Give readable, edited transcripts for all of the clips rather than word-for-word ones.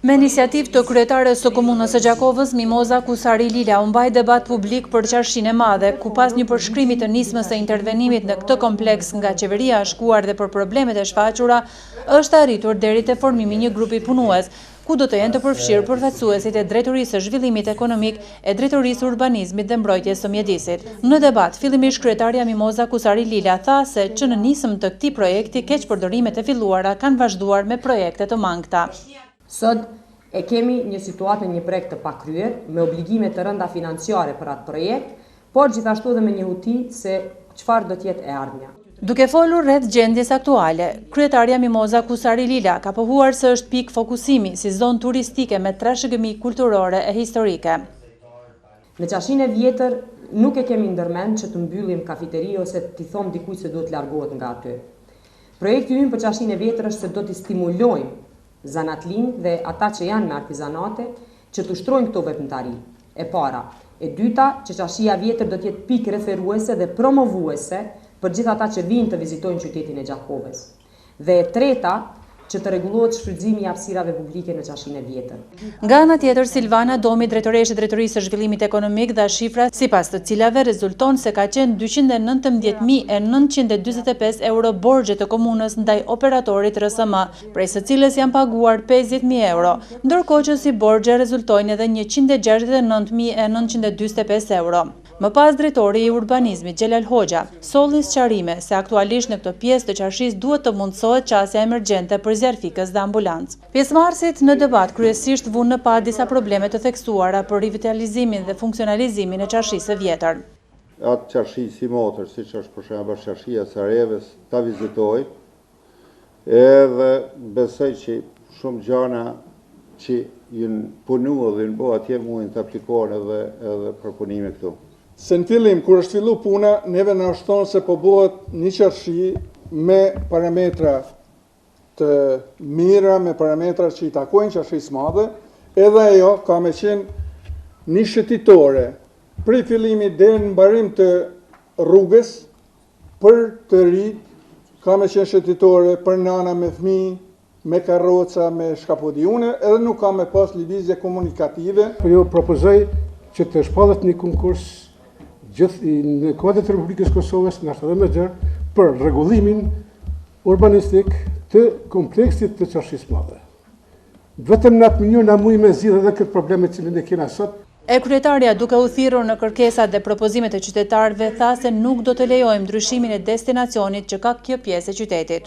Me iniciativë të kryetares së komunës së Gjakovës, Mimoza Kusari Lila u mbaj debat publik për Qarshinë e Madhe, ku pas një përshkrimi të nismës së intervenimit në këtë kompleks nga qeveria e shkuar dhe për problemet e shfaqura, është arritur deri te formimi një grupi punues, ku do të jenë të përfshirë përfaqësuesit e Drejtorisë së Zhvillimit Ekonomik, e Drejtorisë Urbanizmit dhe Mbrojtjes së Mjedisit. Në debat, fillimisht kryetaria Mimoza Kusari Lila tha se që në nismë të këtij projekti keq përdorimet e filluara kanë vazhduar me projekte të mangëta. Sot e kemi një situatë në një projekt të pakryer, me obligime të rënda financiare për atë projekt, por gjithashtu edhe me një huti se çfarë do të jetë e ardhmja. Duke folur rreth gjendjes aktuale, kryetaria Mimoza Kusari Lila ka pohuar se është pikë fokusimi si zonë turistike me trashëgimi kulturore e historike. Në Qarshinë e Vjetër nuk e kemi ndërmend që të mbyllim kafeteri ose t'i thom dikujt se duhet largohet nga aty. Projekti ynë për Qarshinë e Vjetër është se do t'i stimulojmë zanatlinë dhe ata që janë me artizanate që të ushtrojnë këto veprimtari. E para, e dyta, që Qarshia e Vjetër do të jetë pikë referuese dhe promovuese për gjithë ata që vinë të vizitojnë qytetin e Gjakovës. Dhe e treta, që të rregullohet shfrytëzimi i hapësirave publike në Qarshinë e Vjetër. Nga ana tjetër, Silvana Domi, drejtoreshe e Drejtorisë së Zhvillimit Ekonomik, dha shifra sipas të cilave rezulton se ka qenë 219.945 euro borxhe të komunës ndaj operatorit RSM, prej së cilës janë paguar 50.000 euro, ndërkohë që si borxhe rezultojnë edhe 169.945 euro. Më pas drejtori i urbanizmit Xhelal Hoxha solli sqarime se aktualisht në këtë pjesë të Qarshisë duhet të mundësohet qasja emergjente për zjarfikës dhe ambulancë. Pjesëmarrësit në debat kryesisht vunë në pa disa probleme të theksuara për rivitalizimin dhe funksionalizimin e Qarshisë së Vjetër. Atë Qarshi si motër, siç është për shembull Qarshia e Sarajevës, ta vizitoj, edhe besoj që shumë gjëra që janë punuar dhe në bo atje mundin të aplikohen edhe për punime këtu. Se në fillim, kur është fillu puna, neve në është thonë se po bëhet një qarshi me parametra të mira, me parametra që i takojnë Qarshisë Madhe, edhe ajo ka me qenë një shëtitore, prej fillimi deri në mbarim të rrugës, për të ri, ka me qenë shëtitore për nana me fëmijë, me karroca, me shkapodiune, edhe nuk ka me pas lëvizje komunikative. Jo propozoj që të shpallet një konkurs në kuadër të Republikës Kosovës, nështë edhe më gjerë, për rregullimin urbanistik të kompleksit të Qarshisë Madhe. Vetëm në atë mënyrë na mujë me zgjidhë edhe këtë probleme që ne kemi sot. E kryetaria, duke u thirrur në kërkesat dhe propozimet e qytetarëve, tha se nuk do të lejojmë ndryshimin e destinacionit që ka kjo pjesë e qytetit.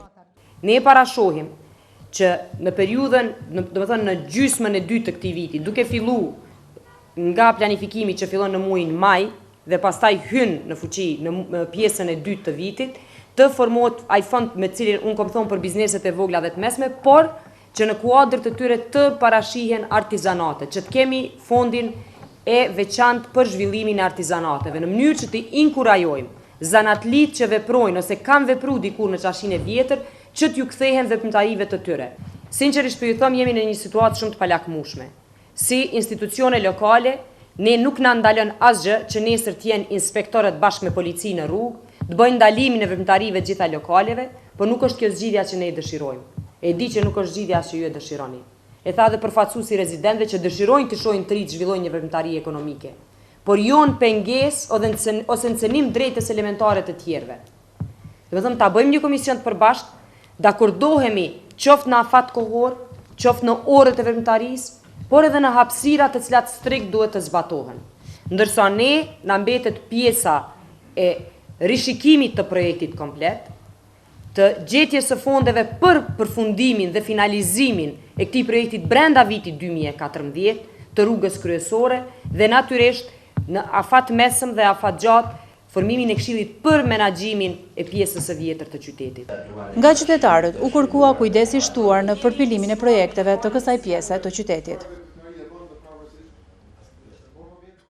Ne parashohim që në periudhën, domethënë në gjysmën e dytë të këtij viti, duke filluar nga planifikimi që fillon në muajin maj dhe pastaj hyn në fuqi në pjesën e dytë të vitit, të formohet ai fond me cilin unë kam thonë për bizneset e vogla dhe të mesme, por që në kuadër të tyre të parashihen artizanate, që të kemi fondin e veçantë për zhvillimin e artizanateve, në mënyrë që të inkurajojmë zanatlitë që veprojnë ose kanë vepruar dikur në Qarshinë e Vjetër, që t'ju kthehen veprimtarive të tyre. Sinqerisht po ju them, jemi në një situatë shumë të palakmueshme. Si institucione lokale, ne nuk na ndalon asgjë që nesër të jenë inspektorët bashkë me policinë në rrugë, të bëjnë ndalimin e veprimtarive të gjitha lokaleve, por nuk është kjo zgjidhja që ne e dëshirojmë. E di që nuk është zgjidhja që ju e dëshironi. E tha dhe përfaqësuesi rezidentëve që dëshirojnë të shohin të ri të zhvillojnë një veprimtari ekonomike, por jo në pengesë ose në cenim drejtës elementare të tjerëve. Domethënë ta bëjmë një komision të përbashkët, dakordohemi qoftë në afat kohor, qoftë në orët e veprimtarisë, por edhe në hapësira të cilat strikt duhet të zbatohen. Ndërsa ne na mbetet pjesa e rishikimit të projektit komplet, të gjetjes së fondeve për përfundimin dhe finalizimin e këtij projekti brenda vitit 2014, të rrugës kryesore dhe natyrisht në afat mesëm dhe afat gjatë formimin e këshillit për menaxhimin e pjesës së vjetër të qytetit. Nga qytetarët u kërkua kujdesi shtuar në përpilimin e projekteve të kësaj pjese të qytetit.